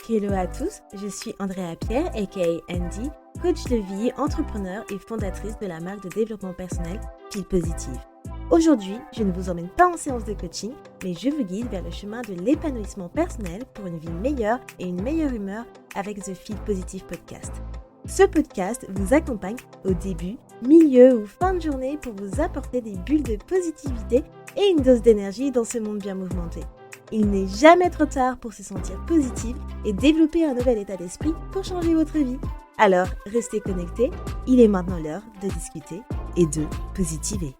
Hello à tous, je suis Andrea Pierre, aka Andy, coach de vie, entrepreneur et fondatrice de la marque de développement personnel Feel Positive. Aujourd'hui, je ne vous emmène pas en séance de coaching, mais je vous guide vers le chemin de l'épanouissement personnel pour une vie meilleure et une meilleure humeur avec The Feel Positive Podcast. Ce podcast vous accompagne au début, milieu ou fin de journée pour vous apporter des bulles de positivité et une dose d'énergie dans ce monde bien mouvementé. Il n'est jamais trop tard pour se sentir positive et développer un nouvel état d'esprit pour changer votre vie. Alors, restez connectés, il est maintenant l'heure de discuter et de positiver.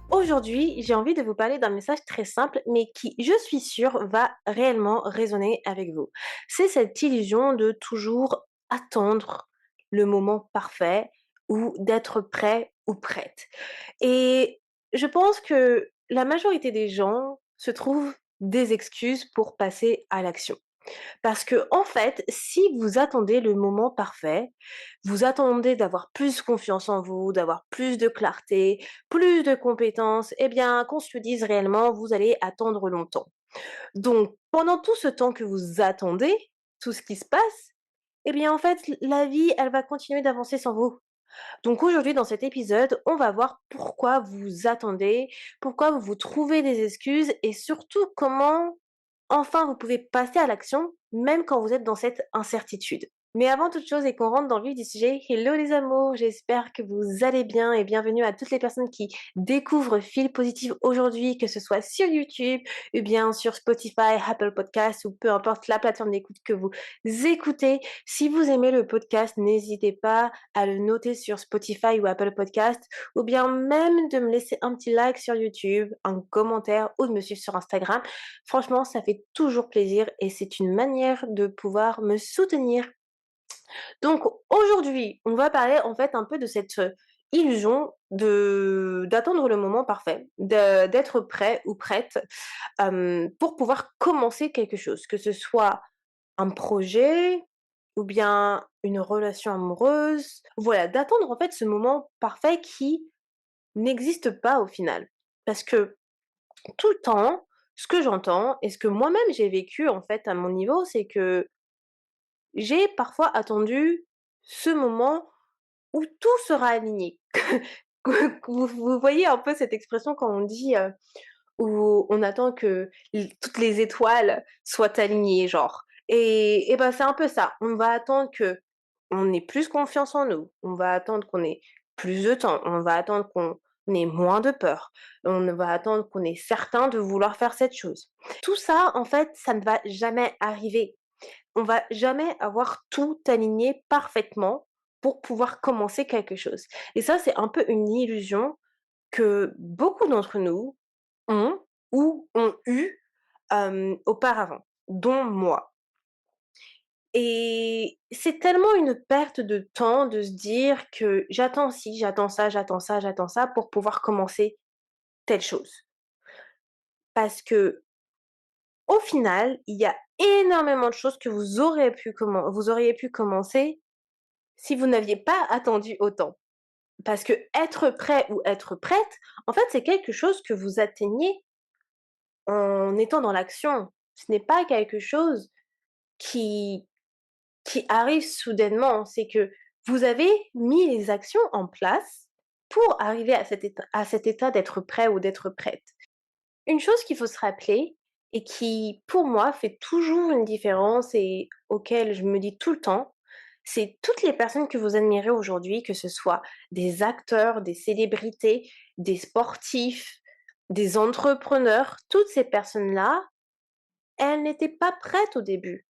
Aujourd'hui, j'ai envie de vous parler d'un message très simple, mais qui, je suis sûre, va réellement résonner avec vous. C'est cette illusion de toujours attendre le moment parfait ou d'être prêt ou prête. Et je pense que la majorité des gens se trouvent des excuses pour passer à l'action. Parce que, en fait, si vous attendez le moment parfait, vous attendez d'avoir plus confiance en vous, d'avoir plus de clarté, plus de compétences, eh bien, qu'on se le dise réellement, vous allez attendre longtemps. Donc, pendant tout ce temps que vous attendez, tout ce qui se passe, eh bien, en fait, la vie, elle va continuer d'avancer sans vous. Donc aujourd'hui, dans cet épisode, on va voir pourquoi vous attendez, pourquoi vous vous trouvez des excuses et surtout comment enfin vous pouvez passer à l'action même quand vous êtes dans cette incertitude. Mais avant toute chose et qu'on rentre dans le vif du sujet, hello les amours, j'espère que vous allez bien et bienvenue à toutes les personnes qui découvrent Feel Positive aujourd'hui, que ce soit sur YouTube ou bien sur Spotify, Apple Podcasts ou peu importe la plateforme d'écoute que vous écoutez. Si vous aimez le podcast, n'hésitez pas à le noter sur Spotify ou Apple Podcasts ou bien même de me laisser un petit like sur YouTube, un commentaire ou de me suivre sur Instagram. Franchement, ça fait toujours plaisir et c'est une manière de pouvoir me soutenir. Donc aujourd'hui, on va parler en fait un peu de cette illusion de d'attendre le moment parfait, d'être prêt ou prête, pour pouvoir commencer quelque chose, que ce soit un projet ou bien une relation amoureuse. Voilà, d'attendre en fait ce moment parfait qui n'existe pas au final. Parce que tout le temps, ce que j'entends et ce que moi-même j'ai vécu en fait à mon niveau, c'est que j'ai parfois attendu ce moment où tout sera aligné. Vous voyez un peu cette expression quand on dit, où on attend que toutes les étoiles soient alignées, genre. Et ben c'est un peu ça. On va attendre que on ait plus confiance en nous. On va attendre qu'on ait plus de temps. On va attendre qu'on ait moins de peur. On va attendre qu'on est certain de vouloir faire cette chose. Tout ça, en fait, ça ne va jamais arriver. On va jamais avoir tout aligné parfaitement pour pouvoir commencer quelque chose. Et ça, c'est un peu une illusion que beaucoup d'entre nous ont ou ont eu, auparavant, dont moi. Et c'est tellement une perte de temps de se dire que j'attends ci, j'attends ça, j'attends ça, j'attends ça pour pouvoir commencer telle chose. Parce que au final, il y a énormément de choses que vous auriez pu commencer si vous n'aviez pas attendu autant. Parce que être prêt ou être prête, en fait, c'est quelque chose que vous atteignez en étant dans l'action. Ce n'est pas quelque chose qui qui arrive soudainement. C'est que vous avez mis les actions en place pour arriver à cet état d'être prêt ou d'être prête. Une chose qu'il faut se rappeler et qui, pour moi, fait toujours une différence et auquel je me dis tout le temps, c'est toutes les personnes que vous admirez aujourd'hui, que ce soit des acteurs, des célébrités, des sportifs, des entrepreneurs, toutes ces personnes-là, elles n'étaient pas prêtes au début.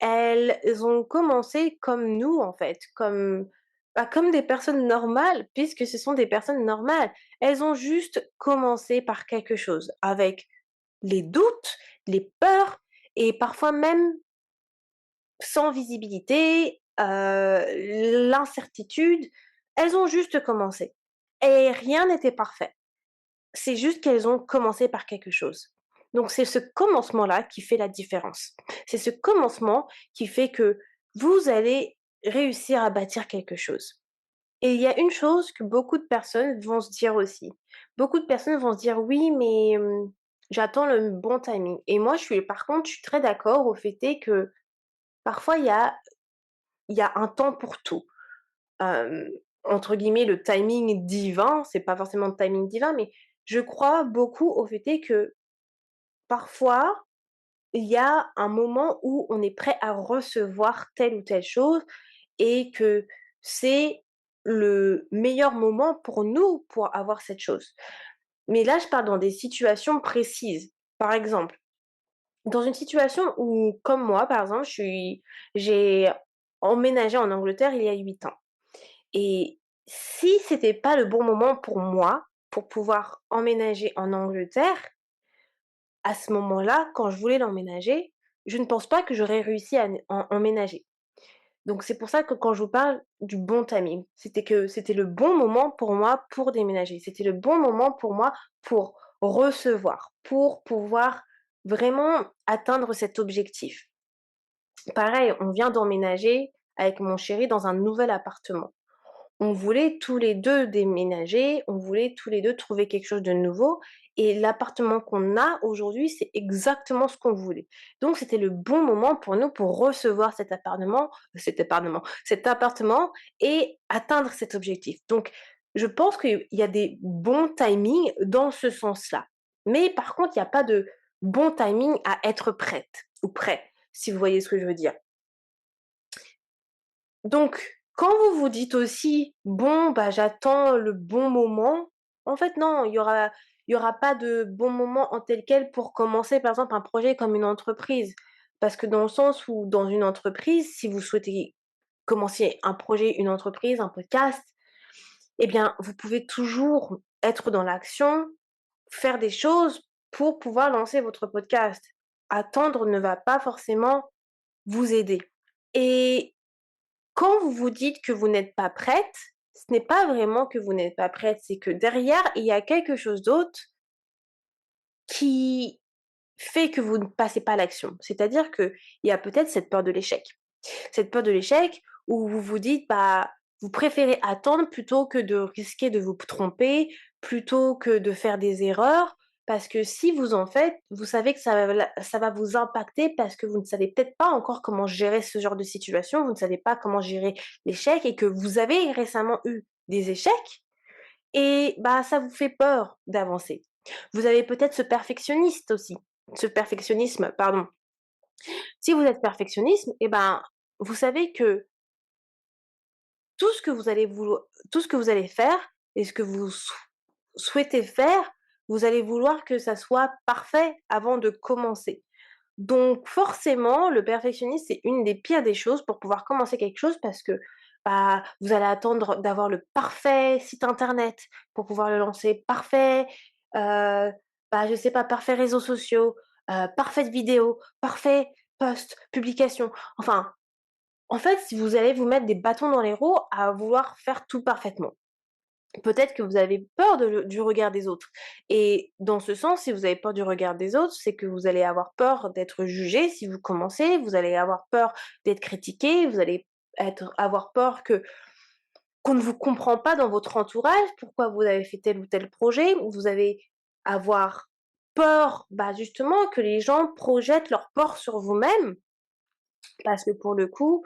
Elles ont commencé comme nous, en fait, comme des personnes normales, puisque ce sont des personnes normales. Elles ont juste commencé par quelque chose, avec les doutes, les peurs et parfois même sans visibilité, l'incertitude. Elles ont juste commencé et rien n'était parfait. C'est juste qu'elles ont commencé par quelque chose. Donc c'est ce commencement-là qui fait la différence. C'est ce commencement qui fait que vous allez réussir à bâtir quelque chose. Et il y a une chose que beaucoup de personnes vont se dire aussi. Beaucoup de personnes vont se dire: «Oui, mais j'attends le bon timing» et moi, je suis très d'accord au fait est que parfois il y a un temps pour tout. Hem, Entre guillemets, «le timing divin», c'est pas forcément le timing divin, mais je crois beaucoup au fait est que parfois, il y a un moment où on est prêt à recevoir telle ou telle chose et que c'est le meilleur moment pour nous pour avoir cette chose. Mais là, je parle dans des situations précises. Par exemple, dans une situation où, comme moi, par exemple, j'ai emménagé en Angleterre il y a 8 ans. Et si c'était pas le bon moment pour moi, pour pouvoir emménager en Angleterre, à ce moment-là, quand je voulais l'emménager, je ne pense pas que j'aurais réussi à emménager. Donc c'est pour ça que quand je vous parle du bon timing, c'était que c'était le bon moment pour moi pour déménager. C'était le bon moment pour moi pour recevoir, pour pouvoir vraiment atteindre cet objectif. Pareil, on vient d'emménager avec mon chéri dans un nouvel appartement. On voulait tous les 2 déménager, on voulait tous les 2 trouver quelque chose de nouveau et l'appartement qu'on a aujourd'hui, c'est exactement ce qu'on voulait. Donc c'était le bon moment pour nous pour recevoir cet appartement et atteindre cet objectif. Donc je pense qu'il y a des bons timings dans ce sens-là. Mais par contre, il y a pas de bon timing à être prête ou prêt, si vous voyez ce que je veux dire. Donc, quand vous vous dites aussi: «Bon, bah, j'attends le bon moment», en fait, non, il y aura pas de bon moment en tel quel pour commencer, par exemple, un projet comme une entreprise. Parce que dans le sens où, dans une entreprise, si vous souhaitez commencer un projet, une entreprise, un podcast, eh bien, vous pouvez toujours être dans l'action, faire des choses pour pouvoir lancer votre podcast. Attendre ne va pas forcément vous aider et quand vous vous dites que vous n'êtes pas prête, ce n'est pas vraiment que vous n'êtes pas prête, c'est que derrière, il y a quelque chose d'autre qui fait que vous ne passez pas à l'action. C'est-à-dire qu'il y a peut-être cette peur de l'échec. Cette peur de l'échec où vous vous dites, bah, vous préférez attendre plutôt que de risquer de vous tromper, plutôt que de faire des erreurs, parce que si vous en faites, vous savez que ça va vous impacter parce que vous ne savez peut-être pas encore comment gérer ce genre de situation, vous ne savez pas comment gérer l'échec et que vous avez récemment eu des échecs et bah, ça vous fait peur d'avancer. Vous avez peut-être ce perfectionnisme, pardon. Si vous êtes perfectionniste, et ben, vous savez que tout ce que vous allez tout ce que vous allez faire et ce que vous souhaitez faire, vous allez vouloir que ça soit parfait avant de commencer. Donc forcément, le perfectionnisme, c'est une des pires des choses pour pouvoir commencer quelque chose parce que, bah, vous allez attendre d'avoir le parfait site internet pour pouvoir le lancer, parfait, bah, je sais pas, parfait réseaux sociaux, parfaite vidéo, parfait post, publication. Enfin, en fait, si vous allez vous mettre des bâtons dans les roues à vouloir faire tout parfaitement. Peut-être que vous avez peur du regard des autres et dans ce sens, si vous avez peur du regard des autres, c'est que vous allez avoir peur d'être jugé si vous commencez, vous allez avoir peur d'être critiqué, vous allez avoir peur qu'on ne vous comprend pas dans votre entourage, pourquoi vous avez fait tel ou tel projet. Vous allez avoir peur, bah, justement que les gens projettent leur peur sur vous-même parce que pour le coup,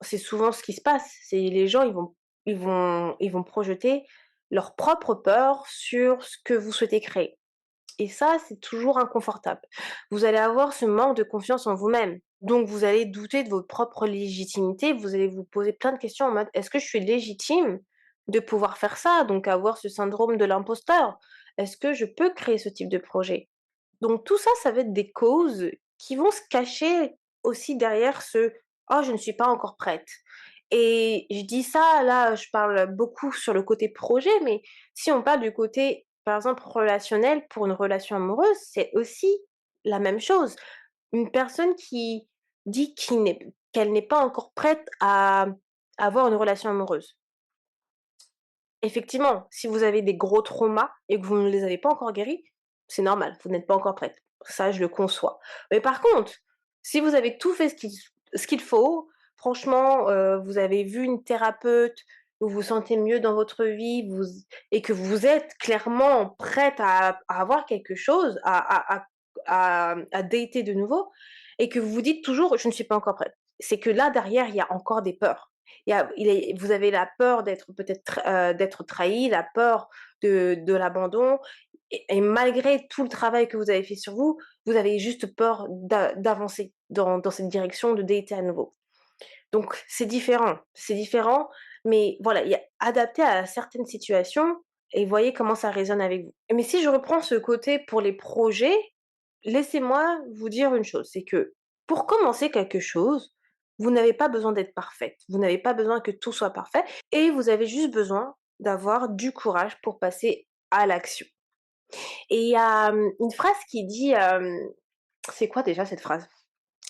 c'est souvent ce qui se passe. C'est les gens, ils vont projeter leur propre peur sur ce que vous souhaitez créer et ça, c'est toujours inconfortable. Vous allez avoir ce manque de confiance en vous-même, donc vous allez douter de votre propre légitimité, vous allez vous poser plein de questions en mode: «Est-ce que je suis légitime de pouvoir faire ça?» donc avoir ce syndrome de l'imposteur. «Est-ce que je peux créer ce type de projet?» Donc tout ça, ça va être des causes qui vont se cacher aussi derrière ce: «Oh, je ne suis pas encore prête» et je dis ça, là, je parle beaucoup sur le côté projet, mais si on parle du côté, par exemple, relationnel, pour une relation amoureuse, c'est aussi la même chose. Une personne qui dit qu'elle n'est pas encore prête à avoir une relation amoureuse. Effectivement, si vous avez des gros traumas et que vous ne les avez pas encore guéris, c'est normal, vous n'êtes pas encore prête. Ça, je le conçois. Mais par contre, si vous avez tout fait ce qu'il faut, franchement, vous avez vu une thérapeute, vous vous sentez mieux dans votre vie, et que vous êtes clairement prête à avoir quelque chose, à dater de nouveau, et que vous vous dites toujours: «Je ne suis pas encore prête». C'est que là, derrière, il y a encore des peurs. Vous avez la peur d'être peut-être d'être trahi, la peur de l'abandon, et malgré tout le travail que vous avez fait sur vous, vous avez juste peur d'avancer dans cette direction, de dater à nouveau. Donc c'est différent, mais voilà, il y a adapté à certaines situations, et voyez comment ça résonne avec vous. Mais si je reprends ce côté pour les projets, laissez-moi vous dire une chose, c'est que pour commencer quelque chose, vous n'avez pas besoin d'être parfaite. Vous n'avez pas besoin que tout soit parfait, et vous avez juste besoin d'avoir du courage pour passer à l'action. Et il y a, une phrase qui dit, c'est quoi déjà cette phrase?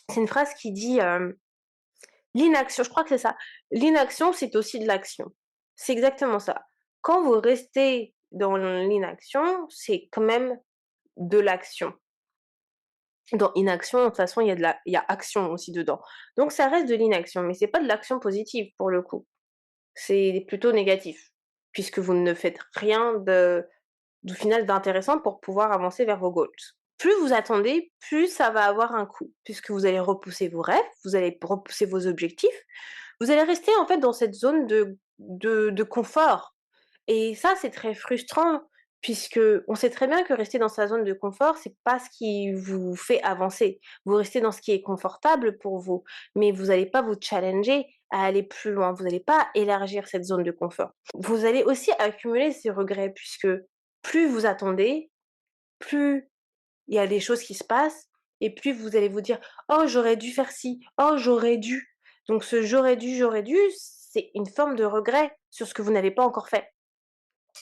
C'est une phrase qui dit, l'inaction, je crois que c'est ça. L'inaction, c'est aussi de l'action. C'est exactement ça. Quand vous restez dans l'inaction, c'est quand même de l'action. Dans inaction, de toute façon, il y a action aussi dedans. Donc ça reste de l'inaction, mais c'est pas de l'action positive pour le coup. C'est plutôt négatif, puisque vous ne faites rien du final d'intéressant pour pouvoir avancer vers vos goals. Plus vous attendez, plus ça va avoir un coût, puisque vous allez repousser vos rêves, vous allez repousser vos objectifs, vous allez rester en fait dans cette zone de confort, et ça, c'est très frustrant, puisque on sait très bien que rester dans sa zone de confort, c'est pas ce qui vous fait avancer. Vous restez dans ce qui est confortable pour vous, mais vous allez pas vous challenger à aller plus loin, vous allez pas élargir cette zone de confort. Vous allez aussi accumuler ces regrets, puisque plus vous attendez, plus il y a des choses qui se passent, et plus vous allez vous dire: «Oh, j'aurais dû faire ci, oh, j'aurais dû». Donc ce j'aurais dû, c'est une forme de regret sur ce que vous n'avez pas encore fait,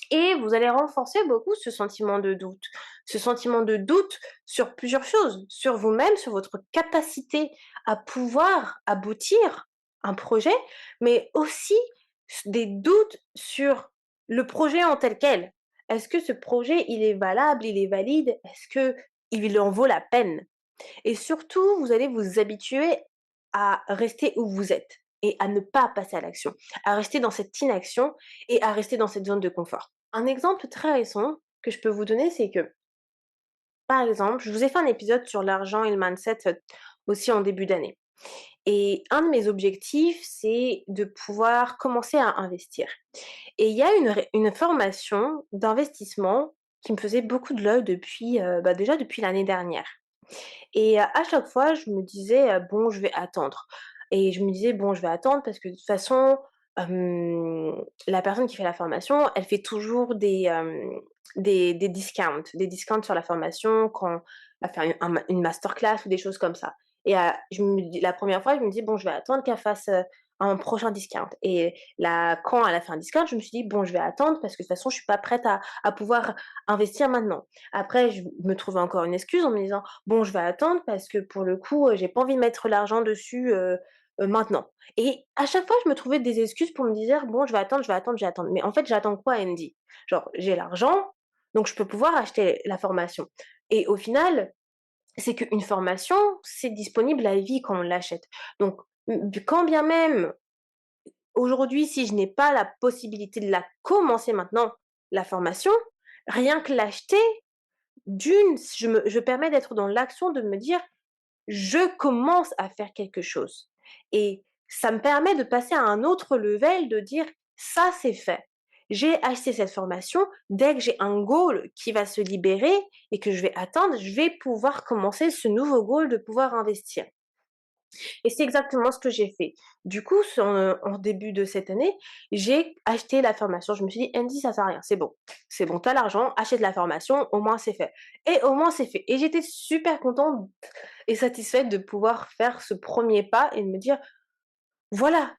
et vous allez renforcer beaucoup ce sentiment de doute. Ce sentiment de doute sur plusieurs choses, sur vous-même, sur votre capacité à pouvoir aboutir un projet, mais aussi des doutes sur le projet en tel quel. Est-ce que ce projet, il est valable, il est valide? Est-ce qu'il en vaut la peine? Et surtout, vous allez vous habituer à rester où vous êtes et à ne pas passer à l'action, à rester dans cette inaction et à rester dans cette zone de confort. Un exemple très récent que je peux vous donner, c'est que, par exemple, je vous ai fait un épisode sur l'argent et le mindset aussi en début d'année. Et un de mes objectifs, c'est de pouvoir commencer à investir. Et il y a une formation d'investissement qui me faisait beaucoup de l'œil depuis, déjà depuis l'année dernière. Et à chaque fois, je me disais: «Bon, je vais attendre», et je me disais: «Bon, je vais attendre parce que de toute façon, la personne qui fait la formation, elle fait toujours des discounts sur la formation quand elle va faire une masterclass ou des choses comme ça», et je me dis la première fois, je me dis: «Bon, je vais attendre qu'elle fasse, un prochain discount», et là, quand elle a fait un discount, je me suis dit: «Bon, je vais attendre parce que de toute façon, je suis pas prête à pouvoir investir maintenant». Après, je me trouvais encore une excuse en me disant: «Bon, je vais attendre parce que pour le coup, j'ai pas envie de mettre l'argent dessus, maintenant», et à chaque fois, je me trouvais des excuses pour me dire: «Bon, je vais attendre, je vais attendre, je vais attendre». Mais en fait, j'attends quoi, Andy? Genre, j'ai l'argent, donc je peux pouvoir acheter la formation, et au final, c'est qu'une formation, c'est disponible à vie quand on l'achète. Donc, quand bien même, aujourd'hui, si je n'ai pas la possibilité de la commencer maintenant, la formation, rien que l'acheter, je permets d'être dans l'action de me dire: «Je commence à faire quelque chose», et ça me permet de passer à un autre level, de dire: «Ça, c'est fait. J'ai acheté cette formation, dès que j'ai un goal qui va se libérer et que je vais atteindre, je vais pouvoir commencer ce nouveau goal de pouvoir investir». Et c'est exactement ce que j'ai fait. Du coup, en début de cette année, j'ai acheté la formation. Je me suis dit: «Andy, ça sert à rien, c'est bon, tu as l'argent, achète la formation, au moins c'est fait», et au moins c'est fait, et j'étais super contente et satisfaite de pouvoir faire ce premier pas et de me dire: «Voilà,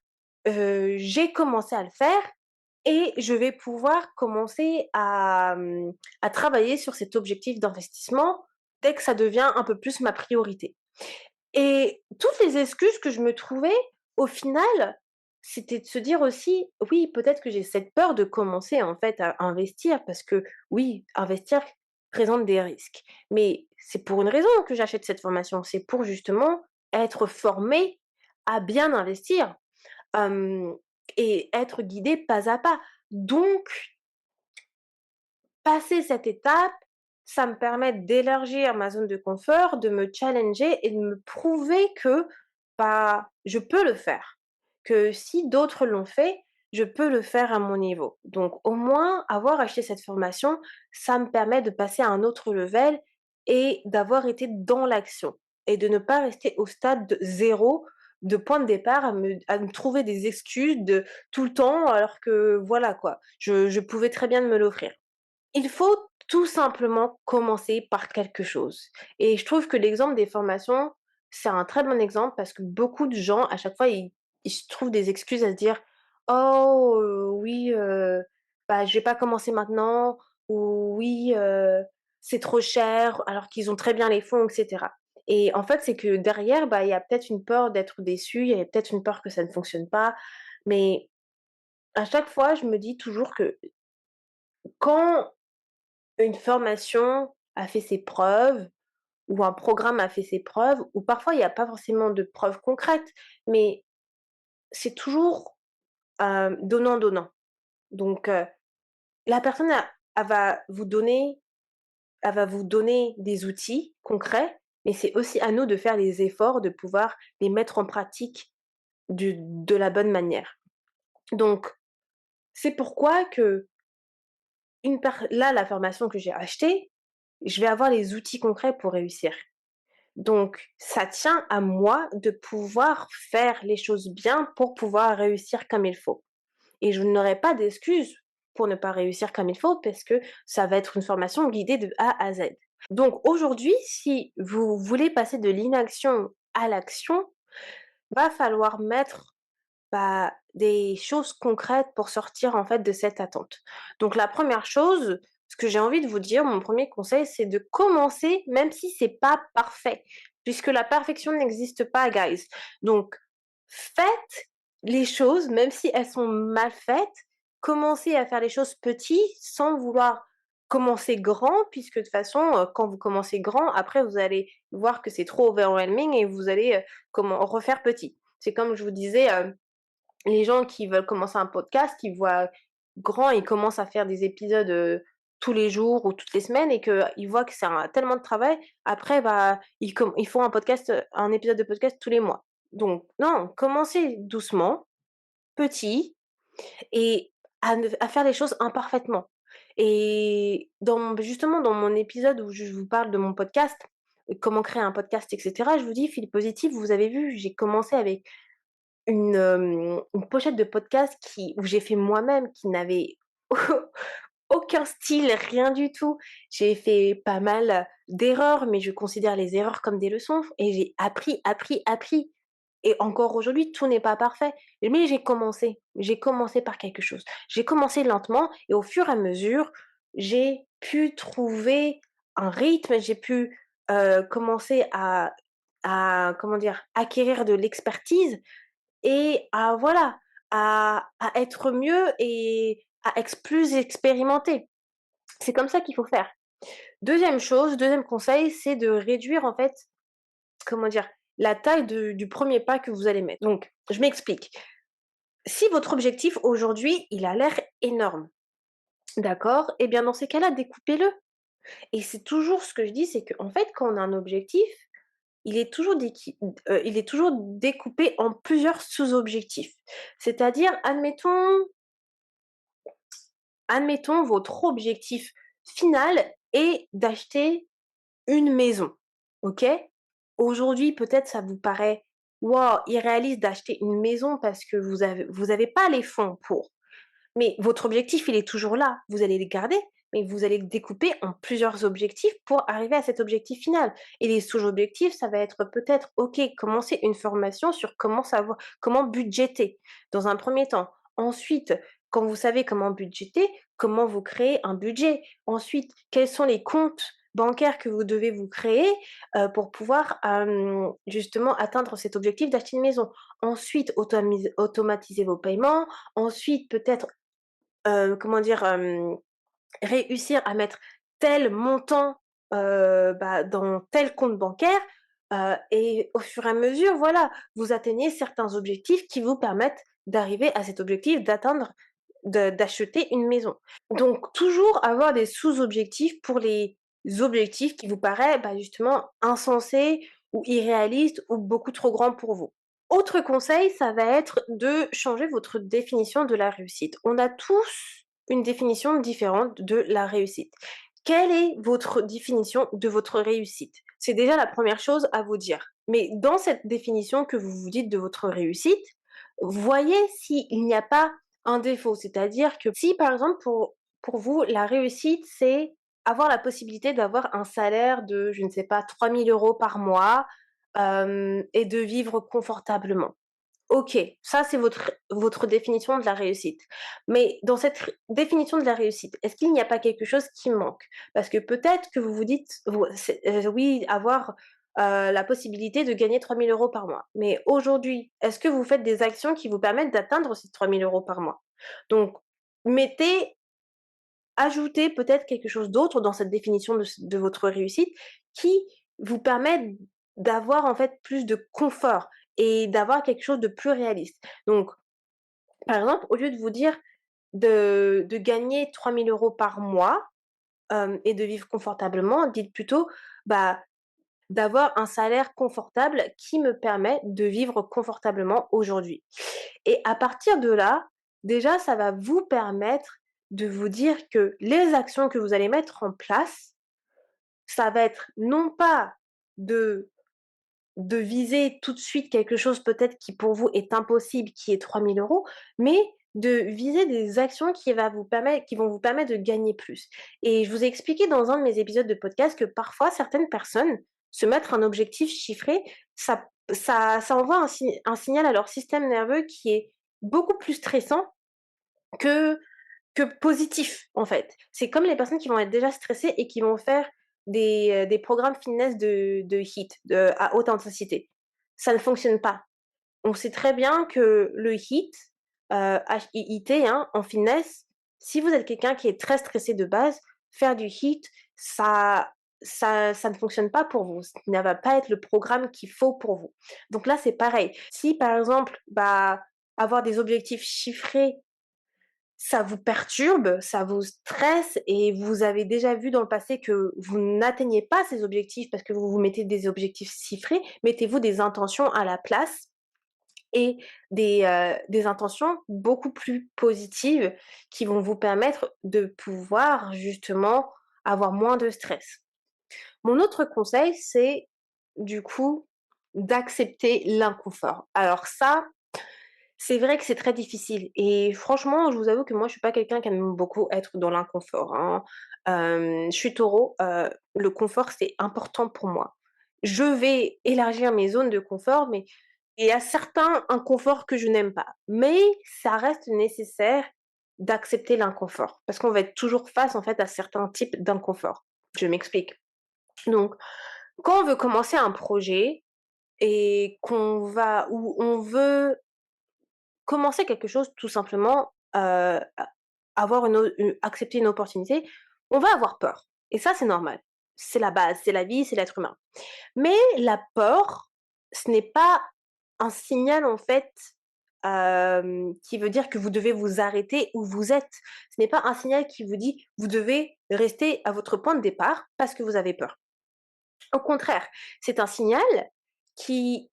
j'ai commencé à le faire et je vais pouvoir commencer à travailler sur cet objectif d'investissement dès que ça devient un peu plus ma priorité». Et toutes les excuses que je me trouvais, au final, c'était de se dire aussi: «Oui, peut-être que j'ai cette peur de commencer, en fait, à investir», parce que oui, investir présente des risques. Mais c'est pour une raison que j'achète cette formation, c'est pour justement être formée à bien investir. Hem et être guidée pas à pas. Donc passer cette étape, ça me permet d'élargir ma zone de confort, de me challenger et de me prouver que, bah, je peux le faire. Que si d'autres l'ont fait, je peux le faire à mon niveau. Donc au moins, avoir acheté cette formation, ça me permet de passer à un autre level et d'avoir été dans l'action et de ne pas rester au stade de 0, de point de départ à me trouver des excuses de tout le temps alors que voilà quoi, je pouvais très bien me l'offrir. Il faut tout simplement commencer par quelque chose et je trouve que l'exemple des formations, c'est un très bon exemple parce que beaucoup de gens, à chaque fois, ils se trouvent des excuses à se dire: «Oh, oui, bah, je vais pas commencer maintenant» ou «Oui, c'est trop cher», alors qu'ils ont très bien les fonds et cetera et en fait, c'est que derrière, bah, il y a peut-être une peur d'être déçu, il y a peut-être une peur que ça ne fonctionne pas, mais à chaque fois, je me dis toujours que quand une formation a fait ses preuves ou un programme a fait ses preuves ou parfois il y a pas forcément de preuves concrètes, mais c'est toujours, donnant-donnant. Donc la personne elle va vous donner elle va vous donner des outils concrets, mais c'est aussi à nous de faire les efforts, de pouvoir les mettre en pratique de la bonne manière. Donc c'est pourquoi que là, la formation que j'ai achetée, je vais avoir les outils concrets pour réussir. Donc, ça tient à moi de pouvoir faire les choses bien pour pouvoir réussir comme il faut. Et je n'aurai pas d'excuses pour ne pas réussir comme il faut parce que ça va être une formation guidée de A à Z. Donc aujourd'hui, si vous voulez passer de l'inaction à l'action, va falloir mettre bah, des choses concrètes pour sortir en fait de cette attente. Donc la première chose, ce que j'ai envie de vous dire, mon premier conseil, c'est de commencer même si c'est pas parfait, puisque la perfection n'existe pas, guys. Donc faites les choses, même si elles sont mal faites, commencez à faire les choses petits sans vouloir commencer grand, puisque de toute façon, quand vous commencez grand, après vous allez voir que c'est trop overwhelming et vous allez comment refaire petit. C'est comme je vous disais, les gens qui veulent commencer un podcast, ils voient grand, ils commencent à faire des épisodes, tous les jours ou toutes les semaines et qu'ils voient que c'est un tellement de travail, après, bah, ils font un épisode de podcast tous les mois. Donc non, commencez doucement, petit et à faire les choses imparfaitement et justement dans mon épisode où je vous parle de mon podcast, comment créer un podcast et cetera, je vous dis: «Fil positif», vous avez vu, j'ai commencé avec une pochette de podcast où j'ai fait moi-même, qui n'avait aucun style, rien du tout. J'ai fait pas mal d'erreurs, mais je considère les erreurs comme des leçons et j'ai appris, appris, appris et encore aujourd'hui, tout n'est pas parfait, mais j'ai commencé par quelque chose. J'ai commencé lentement et au fur et à mesure, j'ai pu trouver un rythme, j'ai pu, commencer à comment dire? Acquérir de l'expertise et à voilà, à être mieux et à plus expérimenté. C'est comme ça qu'il faut faire. Deuxième chose, deuxième conseil, c'est de réduire en fait, comment dire? La taille du premier pas que vous allez mettre. Donc, je m'explique. Si votre objectif aujourd'hui, il a l'air énorme, d'accord? Et bien dans ces cas-là, découpez-le. Et c'est toujours ce que je dis, c'est qu'en fait, quand on a un objectif, il est toujours découpé en plusieurs sous-objectifs. C'est-à-dire, admettons votre objectif final est d'acheter une maison, OK? Aujourd'hui, peut-être ça vous paraît, waouh, irréaliste d'acheter une maison parce que vous avez pas les fonds pour. Mais votre objectif, il est toujours là. Vous allez le garder, mais vous allez le découper en plusieurs objectifs pour arriver à cet objectif final. Et les sous-objectifs, ça va être peut-être, OK, commencer une formation sur comment budgéter dans un premier temps. Ensuite, quand vous savez comment budgéter, comment vous créez un budget. Ensuite, quels sont les comptes bancaires que vous devez vous créer pour pouvoir justement atteindre cet objectif d'acheter une maison. Ensuite, automatiser vos paiements. Ensuite, peut-être comment dire? Réussir à mettre tel montant, bah, dans tel compte bancaire, et au fur et à mesure, voilà, vous atteignez certains objectifs qui vous permettent d'arriver à cet objectif, d'acheter une maison. Donc toujours avoir des sous-objectifs pour les objectifs qui vous paraissent, bah, justement insensés ou irréalistes ou beaucoup trop grands pour vous. Autre conseil, ça va être de changer votre définition de la réussite. On a tous une définition différente de la réussite. Quelle est votre définition de votre réussite? C'est déjà la première chose à vous dire. Mais dans cette définition que vous vous dites de votre réussite, voyez s'il n'y a pas un défaut. C'est-à-dire que si, par exemple, pour vous, la réussite, c'est avoir la possibilité d'avoir un salaire de, je ne sais pas, 3 000 € par mois, et de vivre confortablement. OK, ça c'est votre définition de la réussite. Mais dans cette définition de la réussite, est-ce qu'il n'y a pas quelque chose qui manque? Parce que peut-être que vous vous dites, oui, avoir, la possibilité de gagner 3 000 € par mois. Mais aujourd'hui, est-ce que vous faites des actions qui vous permettent d'atteindre ces 3 000 € par mois? Donc mettez ajoutez peut-être quelque chose d'autre dans cette définition de votre réussite qui vous permet d'avoir en fait plus de confort et d'avoir quelque chose de plus réaliste. Donc, par exemple, au lieu de vous dire de gagner 3 000 € par mois, et de vivre confortablement, dites plutôt, bah, d'avoir un salaire confortable qui me permet de vivre confortablement aujourd'hui. Et à partir de là, déjà, ça va vous permettre de vous dire que les actions que vous allez mettre en place, ça va être non pas de viser tout de suite quelque chose peut-être qui pour vous est impossible, qui est 3 000 €, mais de viser des actions qui vont vous permettre de gagner plus. Et je vous ai expliqué dans un de mes épisodes de podcast que parfois certaines personnes, se mettre un objectif chiffré, ça envoie un signal à leur système nerveux qui est beaucoup plus stressant que positif, en fait. C'est comme les personnes qui vont être déjà stressées et qui vont faire des programmes fitness de HIIT, à haute intensité. Ça ne fonctionne pas. On sait très bien que le HIIT, HIIT, hein, en fitness, si vous êtes quelqu'un qui est très stressé de base, faire du HIIT, ça ne fonctionne pas pour vous. Ça ne va pas être le programme qu'il faut pour vous. Donc là, c'est pareil. Si par exemple, bah, avoir des objectifs chiffrés ça vous perturbe, ça vous stresse et vous avez déjà vu dans le passé que vous n'atteignez pas ces objectifs parce que vous vous mettez des objectifs chiffrés, mettez-vous des intentions à la place et des intentions beaucoup plus positives qui vont vous permettre de pouvoir justement avoir moins de stress. Mon autre conseil, c'est du coup d'accepter l'inconfort. Alors ça, c'est vrai que c'est très difficile et franchement, je vous avoue que moi, je suis pas quelqu'un qui aime beaucoup être dans l'inconfort, hein. Je suis Taureau, le confort, c'est important pour moi. Je vais élargir mes zones de confort, mais il y a certains inconforts que je n'aime pas. Mais ça reste nécessaire d'accepter l'inconfort parce qu'on va être toujours face, en fait, à certains types d'inconfort. Je m'explique. Donc, quand on veut commencer un projet et où on veut commencer quelque chose tout simplement, avoir accepter une opportunité, on va avoir peur et ça, c'est normal. C'est la base, c'est la vie, c'est l'être humain. Mais la peur, ce n'est pas un signal en fait, qui veut dire que vous devez vous arrêter où vous êtes. Ce n'est pas un signal qui vous dit: «Vous devez rester à votre point de départ parce que vous avez peur». Au contraire, c'est un signal qui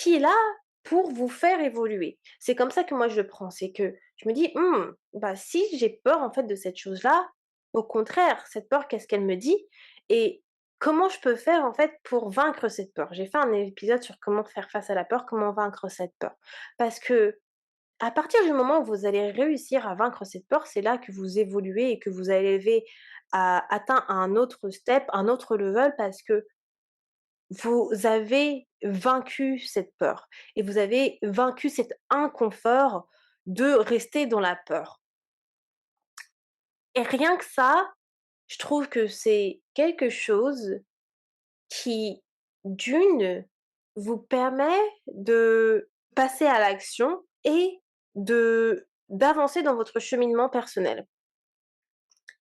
est là pour vous faire évoluer. C'est comme ça que moi je le prends, c'est que je me dis: bah, si j'ai peur en fait de cette chose-là, au contraire, cette peur, qu'est-ce qu'elle me dit? Et comment je peux faire en fait pour vaincre cette peur?» J'ai fait un épisode sur comment faire face à la peur, comment vaincre cette peur. Parce que à partir du moment où vous allez réussir à vaincre cette peur, c'est là que vous évoluez et que vous allez à atteint un autre step, un autre level parce que vous avez vaincu cette peur et vous avez vaincu cet inconfort de rester dans la peur et rien que ça, je trouve que c'est quelque chose qui, d'une, vous permet de passer à l'action et d'avancer dans votre cheminement personnel.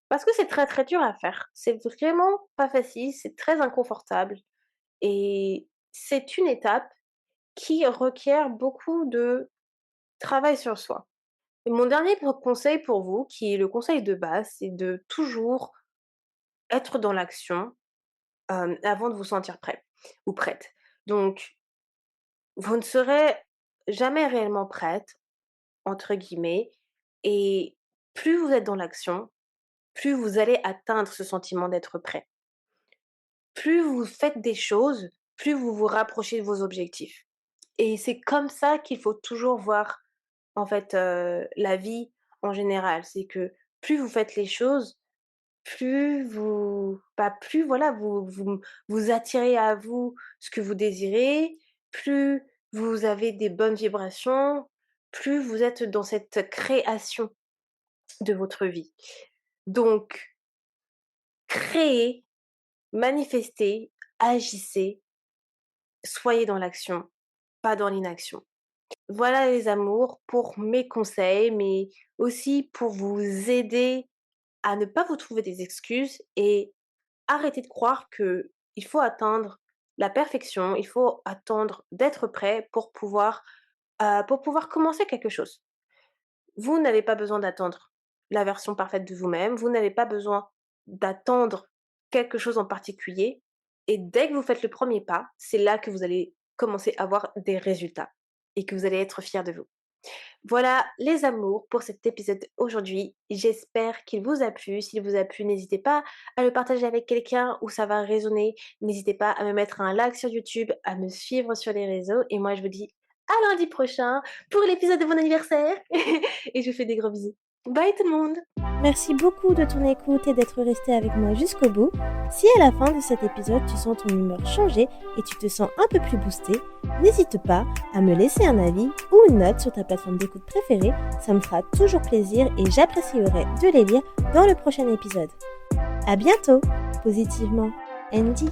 Parce que c'est très, très dur à faire. C'est vraiment pas facile, c'est très inconfortable et c'est une étape qui requiert beaucoup de travail sur soi. Et mon dernier conseil pour vous, qui est le conseil de base, c'est de toujours être dans l'action, avant de vous sentir prêt ou prête. Donc vous ne serez jamais réellement «prête» entre guillemets et plus vous êtes dans l'action, plus vous allez atteindre ce sentiment d'être prêt. Plus vous faites des choses, plus vous vous rapprochez de vos objectifs et c'est comme ça qu'il faut toujours voir, en fait, la vie en général. C'est que plus vous faites les choses, plus voilà, vous attirez à vous ce que vous désirez, plus vous avez des bonnes vibrations, plus vous êtes dans cette création de votre vie. Donc créez, manifestez, agissez, soyez dans l'action, pas dans l'inaction. Voilà les amours pour mes conseils, mais aussi pour vous aider à ne pas vous trouver des excuses et arrêter de croire que il faut atteindre la perfection, il faut attendre d'être prêt pour pouvoir commencer quelque chose. Vous n'avez pas besoin d'attendre la version parfaite de vous-même, vous n'avez pas besoin d'attendre quelque chose en particulier et dès que vous faites le premier pas, c'est là que vous allez commencer à voir des résultats et que vous allez être fiers de vous. Voilà les amours pour cet épisode aujourd'hui. J'espère qu'il vous a plu. S'il vous a plu, n'hésitez pas à le partager avec quelqu'un où ça va résonner. N'hésitez pas à me mettre un like sur YouTube, à me suivre sur les réseaux. Et moi, je vous dis à lundi prochain pour l'épisode de mon anniversaire. Et je vous fais des gros bisous. Bye tout le monde! Merci beaucoup de ton écoute et d'être resté avec moi jusqu'au bout. Si à la fin de cet épisode tu sens ton humeur changer et tu te sens un peu plus boosté, n'hésite pas à me laisser un avis ou une note sur ta plateforme d'écoute préférée, ça me fera toujours plaisir et j'apprécierai de les lire dans le prochain épisode. À bientôt, positivement, Andy.